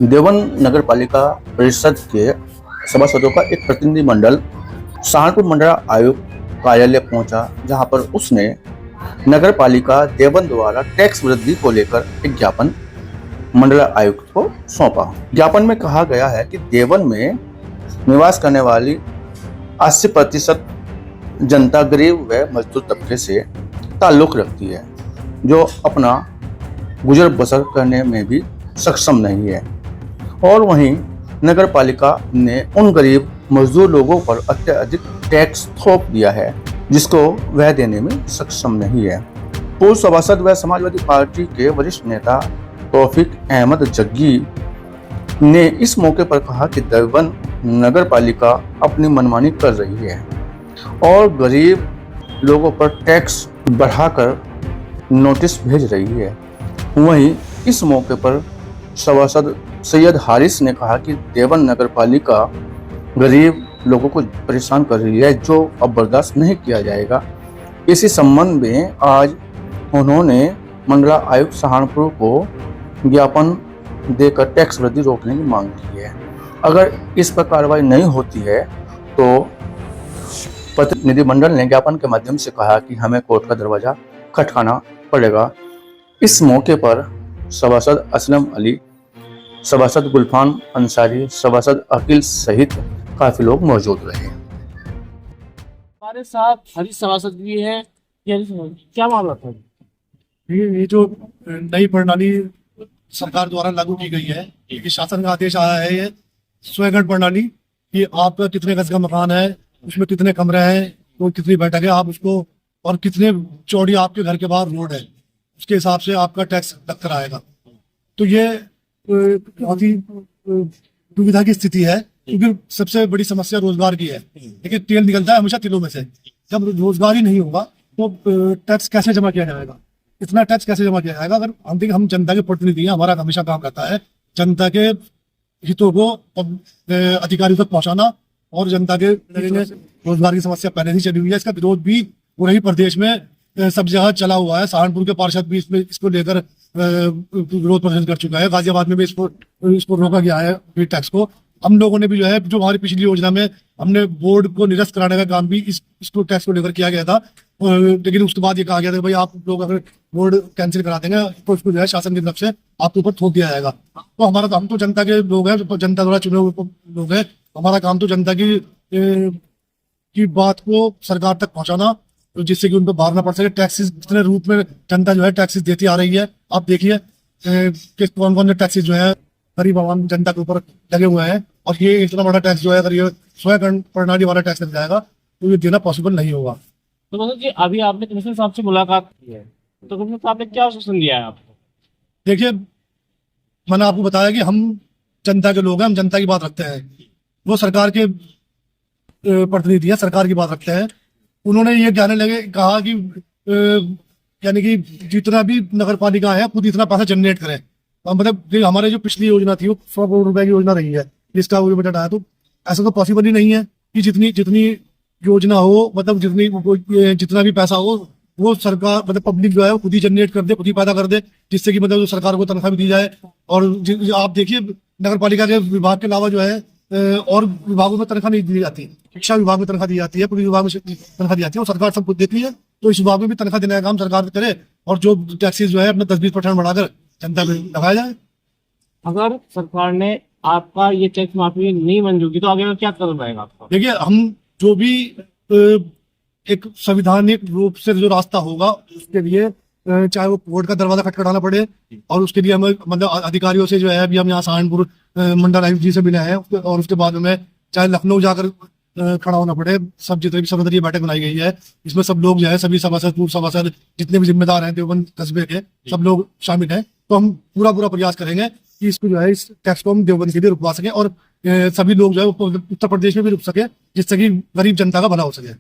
देवबंद नगर पालिका परिषद के सभासदों का एक प्रतिनिधि मंडल सहारनपुर मंडल आयुक्त कार्यालय पहुंचा, जहां पर उसने नगर पालिका देवबंद द्वारा टैक्स वृद्धि को लेकर एक ज्ञापन मंडल आयुक्त को सौंपा। ज्ञापन में कहा गया है कि देवबंद में निवास करने वाली 80% जनता गरीब व मजदूर तबके से ताल्लुक रखती है, जो अपना गुजर बसर करने में भी सक्षम नहीं है। और वहीं नगर पालिका ने उन गरीब मजदूर लोगों पर अत्यधिक टैक्स थोप दिया है, जिसको वह देने में सक्षम नहीं है। पूर्व सभासद व समाजवादी पार्टी के वरिष्ठ नेता तौफीक अहमद जग्गी ने इस मौके पर कहा कि देवबंद नगर पालिका अपनी मनमानी कर रही है और गरीब लोगों पर टैक्स बढ़ाकर नोटिस भेज रही है। वहीं इस मौके पर सभासद सैयद हारिस ने कहा कि देवबंद नगर पालिका गरीब लोगों को परेशान कर रही है, जो अब बर्दाश्त नहीं किया जाएगा। इसी संबंध में आज उन्होंने मंडल आयुक्त सहारनपुर को ज्ञापन देकर टैक्स वृद्धि रोकने की मांग की है। अगर इस पर कार्रवाई नहीं होती है तो प्रतिनिधिमंडल ने ज्ञापन के माध्यम से कहा कि हमें कोर्ट का दरवाजा खटकाना पड़ेगा। इस मौके पर सभासद असलम अली, सभासद गुलफान अंसारी, सभासद अकील सहित काफी लोग मौजूद रहे। हमारे साथ हरीश सभासद भी है। क्या मामला था? ये जो नई प्रणाली सरकार द्वारा लागू की गई है, ये शासन का आदेश आया है, ये स्वयं प्रणाली कि आपका कितने गज का मकान है, उसमें कितने कमरे हैं, तो कितनी बैठक है, आप उसको और कितने चौड़ी आपके घर के बाहर रोड है, उसके हिसाब से आपका टैक्स लग कर आएगा। तो ये बहुत ही दुविधा की स्थिति है, क्योंकि सबसे बड़ी समस्या रोजगार की है। लेकिन तेल निकलता है हमेशा तिलों में से। जब रोजगार ही नहीं होगा तो टैक्स कैसे जमा किया जाएगा? इतना टैक्स कैसे जमा किया जाएगा? अगर हम जनता के प्रतिनिधि हैं, हमारा हमेशा काम रहता है जनता के हितों को अधिकारियों तक पहुंचाना, और जनता के रोजगार की समस्या पहले ही चली हुई है। इसका विरोध भी पूरे प्रदेश में सब जगह चला हुआ है। सहारनपुर के पार्षद भी इसको लेकर विरोध प्रदर्शन कर चुका है। गाजियाबाद में भी इसको रोका गया है टैक्स को। हम लोगों ने भी जो है, जो हमारी पिछली योजना में हमने बोर्ड को निरस्त कराने का काम भी इसको टैक्स को लेकर किया गया था, लेकिन उसके बाद ये कहा गया था भाई आप लोग अगर बोर्ड कैंसिल करा देंगे तो इसको जो है शासन की तरफ से आपके ऊपर थोप दिया जाएगा। तो हम तो जनता के लोग हैं, जनता द्वारा चुने हुए लोग हैं। हमारा काम तो जनता की बात को सरकार तक पहुंचाना, तो जिससे कि उनको बाहर ना पड़ सके। टैक्सेस कितने रूप में जनता जो है टैक्सेस देती आ रही है, आप देखिए कि कौन कौन से टैक्सेस जो है गरीब आवाम जनता के ऊपर लगे हुए हैं। और ये इतना बड़ा टैक्स जो है, अगर ये स्वयं प्रणाली वाला टैक्स लग जाएगा तो ये देना पॉसिबल नहीं होगा। तो मतलब जी अभी आपने कमिश्नर साहब से मुलाकात की है, तो कमिश्नर साहब ने क्या आश्वासन दिया है आपको? देखिए, मैंने आपको बताया कि हम जनता के लोग हैं, हम जनता की बात रखते हैं। वो सरकार के प्रतिनिधि है, सरकार की बात रखते हैं। उन्होंने ये कहा कि यानी कि जितना भी नगर पालिका है खुद इतना पैसा जनरेट करे। मतलब हमारे जो पिछली योजना थी वो 100 करोड़ रुपए की योजना रही है, जिसका वो बजट आया, तो ऐसा तो पॉसिबल ही नहीं है कि जितनी योजना हो, मतलब जितना भी पैसा हो वो सरकार, मतलब पब्लिक जो है वो खुद ही जनरेट कर दे, खुद ही पैदा कर दे, जिससे कि मतलब सरकार को तनख्वाह भी दी जाए। और आप देखिए नगर पालिका के विभाग के अलावा जो है और विभागों में तनख्वाह नहीं दी जाती। शिक्षा विभाग में तनख्वाह दी जाती है, पुलिस विभाग में तनख्वाह दी जाती है, वो सरकार सब कुछ देती है। तो इस विभाग में भी तनख्वाह देने का काम सरकार करे, और जो टैक्सेस जो है अपना 10-20% बढ़ाकर जनता में लगाया जाए। अगर सरकार ने आपका ये टैक्स माफी नहीं मंजूर की तो आगे क्या कदम रहेगा आपका? देखिए, हम जो भी एक संवैधानिक रूप से जो रास्ता होगा उसके लिए, चाहे वो कोर्ट का दरवाजा खटखटाना पड़े, और उसके लिए हमें मतलब अधिकारियों से जो है अभी हम यहाँ सहारनपुर मंडल आयुक्त जी से मिले हैं, और उसके बाद में चाहे लखनऊ जाकर खड़ा होना पड़े। सब जितने भी सर्वदलीय बैठक बनाई गई है, इसमें सब लोग जो है, सभी सभासद, पूर्व सभासद, जितने भी जिम्मेदार हैं देवबंद कस्बे के, सब लोग शामिल हैं। तो हम पूरा प्रयास करेंगे कि इसको जो है, इस टैक्स को हम देवबंद के लिए रुकवा सकें, और सभी लोग जो है उत्तर प्रदेश में भी रुक सके, जिससे कि गरीब जनता का भला हो सके।